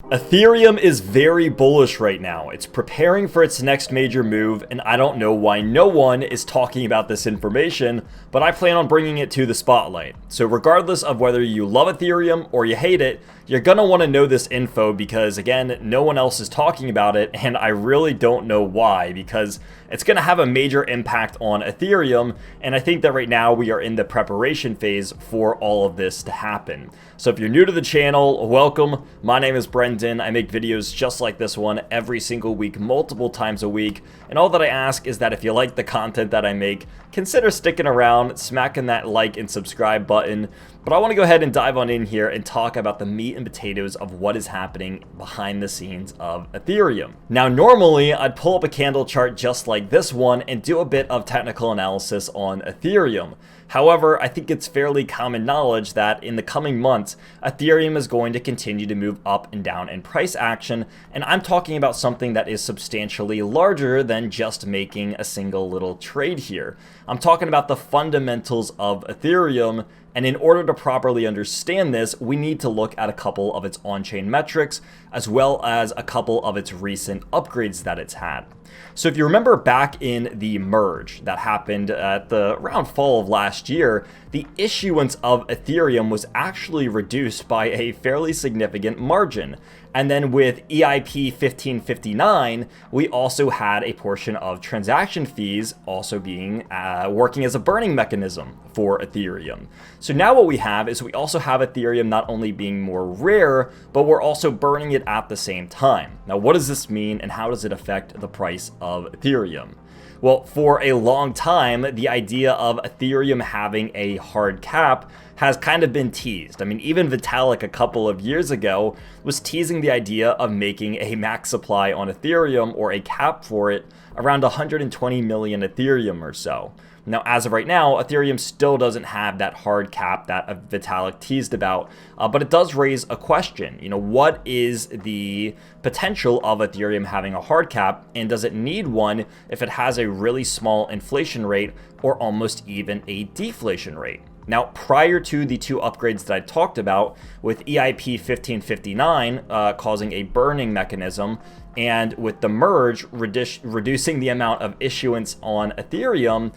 Ethereum is very bullish right now. It's preparing for its next major move, and I don't know why no one is talking about this information, but I plan on bringing it to the spotlight. So regardless of whether you love Ethereum or you hate it, you're gonna want to know this info because, again, no one else is talking about it, and I really don't know why, because it's gonna have a major impact on Ethereum, and I think that right now we are in the preparation phase for all of this to happen. So if you're new to the channel, welcome. My name is Brendan. I make videos just like this one every single week, multiple times a week, and all that I ask is that if you like the content that I make, consider sticking around, smacking that like and subscribe button. But I want to go ahead and dive on in here and talk about the meat and potatoes of what is happening behind the scenes of Ethereum. Now, normally I'd pull up a candle chart just like this one and do a bit of technical analysis on Ethereum. However, I think it's fairly common knowledge that in the coming months, Ethereum is going to continue to move up and down in price action, and I'm talking about something that is substantially larger than just making a single little trade here. I'm talking about the fundamentals of Ethereum, and in order to properly understand this, we need to look at a couple of its on-chain metrics, as well as a couple of its recent upgrades that it's had. So if you remember back in the merge that happened at the around fall of last year, the issuance of Ethereum was actually reduced by a fairly significant margin. And then with EIP 1559, we also had a portion of transaction fees also being working as a burning mechanism for Ethereum. So now what we have is we also have Ethereum not only being more rare, but we're also burning it at the same time. Now, what does this mean and how does it affect the price of Ethereum? Well, for a long time, the idea of Ethereum having a hard cap has kind of been teased. I mean, even Vitalik a couple of years ago was teasing the idea of making a max supply on Ethereum or a cap for it around 120 million Ethereum or so. Now, as of right now, Ethereum still doesn't have that hard cap that Vitalik teased about, but it does raise a question. What is the potential of Ethereum having a hard cap, and does it need one if it has a really small inflation rate or almost even a deflation rate? Now, prior to the two upgrades that I talked about, with EIP 1559 causing a burning mechanism, and with the merge reducing the amount of issuance on Ethereum,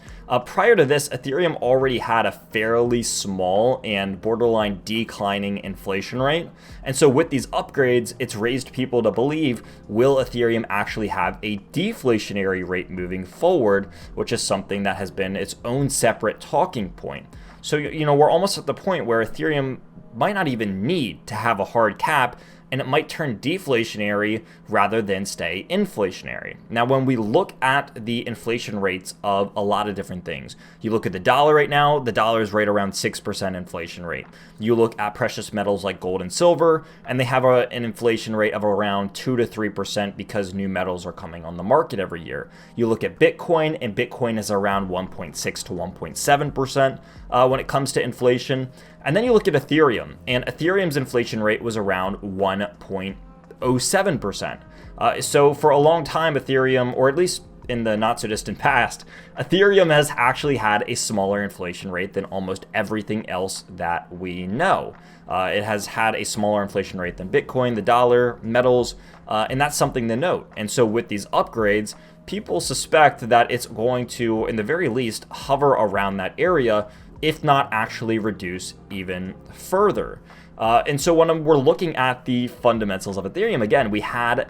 prior to this, Ethereum already had a fairly small and borderline declining inflation rate. And so with these upgrades, it's raised people to believe, will Ethereum actually have a deflationary rate moving forward, which is something that has been its own separate talking point. So, we're almost at the point where Ethereum might not even need to have a hard cap, and it might turn deflationary rather than stay inflationary. Now, when we look at the inflation rates of a lot of different things, you look at the dollar right now, the dollar is right around 6% inflation rate. You look at precious metals like gold and silver, and they have an inflation rate of around 2 to 3% because new metals are coming on the market every year. You look at Bitcoin, and Bitcoin is around 1.6 to 1.7% when it comes to inflation. And then you look at Ethereum, and Ethereum's inflation rate was around 1.07%. So for a long time, Ethereum, or at least in the not so distant past, Ethereum has actually had a smaller inflation rate than almost everything else that we know. It has had a smaller inflation rate than Bitcoin, the dollar, metals, and that's something to note. And so with these upgrades, people suspect that it's going to, in the very least, hover around that area, if not actually reduce even further. And so when we're looking at the fundamentals of Ethereum, again, we had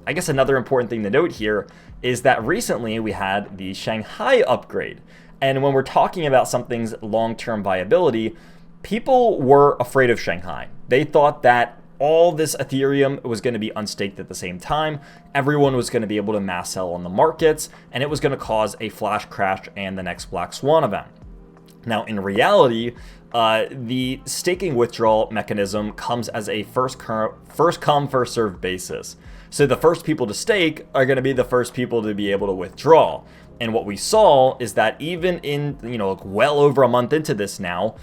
I guess another important thing to note here is that recently we had the Shanghai upgrade. And when we're talking about something's long-term viability, people were afraid of Shanghai. They thought that all this Ethereum was going to be unstaked at the same time. Everyone was going to be able to mass sell on the markets, and it was going to cause a flash crash and the next Black Swan event. Now, in reality, the staking withdrawal mechanism comes as a first come, first served basis. So the first people to stake are going to be the first people to be able to withdraw. And what we saw is that even in, well over a month into this now,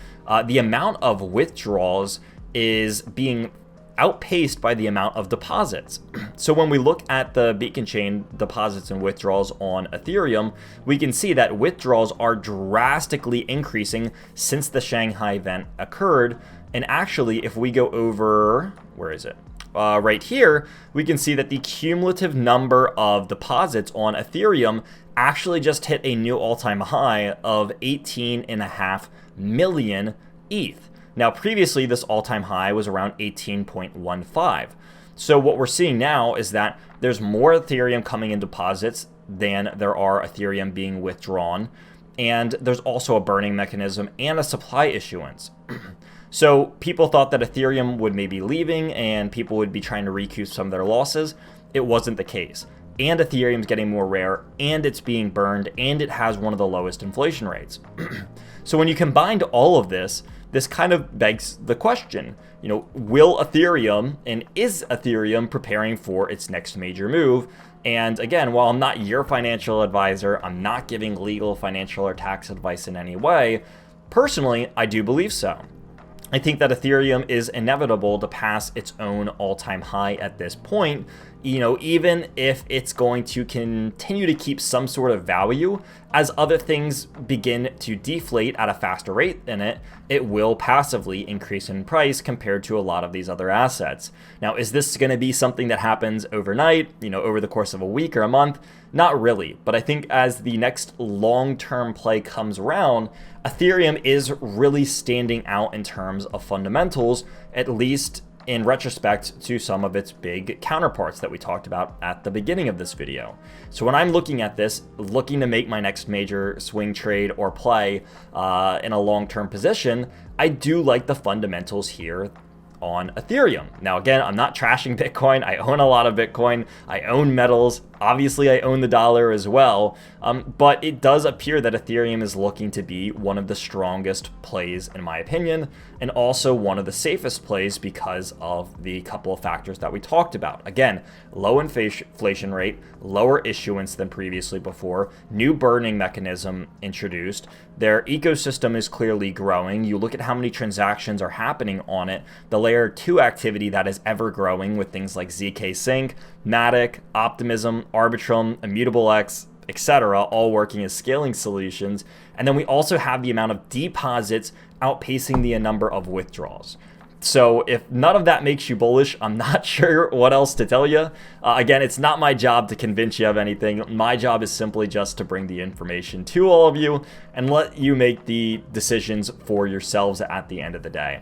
the amount of withdrawals is being outpaced by the amount of deposits. So when we look at the Beacon Chain deposits and withdrawals on Ethereum, we can see that withdrawals are drastically increasing since the Shanghai event occurred. And actually, if we go over, where is it? right here, we can see that the cumulative number of deposits on Ethereum actually just hit a new all-time high of 18.5 million ETH. Now, previously, this all-time high was around 18.15. So what we're seeing now is that there's more Ethereum coming in deposits than there are Ethereum being withdrawn. And there's also a burning mechanism and a supply issuance. So people thought that Ethereum would maybe leaving and people would be trying to recoup some of their losses. It wasn't the case. And Ethereum's getting more rare, and it's being burned, and it has one of the lowest inflation rates. So when you combine all of this, this kind of begs the question, will Ethereum, and is Ethereum preparing for its next major move? And again, while I'm not your financial advisor, I'm not giving legal, financial, or tax advice in any way, personally, I do believe so. I think that Ethereum is inevitable to pass its own all-time high at this point, even if it's going to continue to keep some sort of value. As other things begin to deflate at a faster rate than it, it will passively increase in price compared to a lot of these other assets. Now, is this going to be something that happens overnight, over the course of a week or a month? Not really, but I think as the next long-term play comes around, Ethereum is really standing out in terms of fundamentals, at least in retrospect to some of its big counterparts that we talked about at the beginning of this video. So when I'm looking at this, looking to make my next major swing trade or play in a long-term position, I do like the fundamentals here on Ethereum. Now, again, I'm not trashing Bitcoin. I own a lot of Bitcoin. I own metals. Obviously, I own the dollar as well. But it does appear that Ethereum is looking to be one of the strongest plays, in my opinion, and also one of the safest plays because of the couple of factors that we talked about. Again, low inflation rate, lower issuance than previously before, new burning mechanism introduced. Their ecosystem is clearly growing. You look at how many transactions are happening on it, the layer 2 activity that is ever growing with things like ZK Sync, Matic, Optimism, Arbitrum, Immutable X, etc., all working as scaling solutions. And then we also have the amount of deposits outpacing the number of withdrawals. So if none of that makes you bullish, I'm not sure what else to tell you. Again, it's not my job to convince you of anything. My job is simply just to bring the information to all of you and let you make the decisions for yourselves at the end of the day.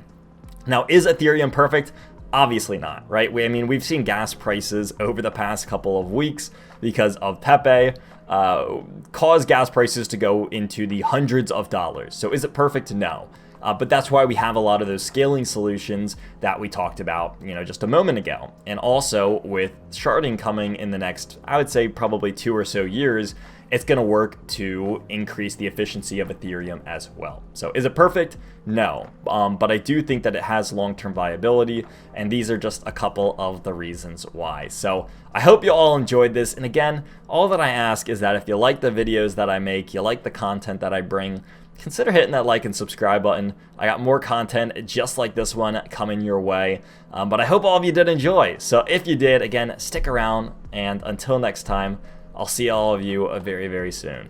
Now, is Ethereum perfect? Obviously not, right? We've seen gas prices over the past couple of weeks because of Pepe cause gas prices to go into the hundreds of dollars. So is it perfect? No. But that's why we have a lot of those scaling solutions that we talked about, just a moment ago. And also with sharding coming in the next, I would say probably 2 or so years, it's going to work to increase the efficiency of Ethereum as well. So is it perfect? No. But I do think that it has long-term viability, and these are just a couple of the reasons why. So I hope you all enjoyed this. And again, all that I ask is that if you like the videos that I make, you like the content that I bring, consider hitting that like and subscribe button. I got more content just like this one coming your way. But I hope all of you did enjoy. So if you did, again, stick around. And until next time, I'll see all of you very, very soon.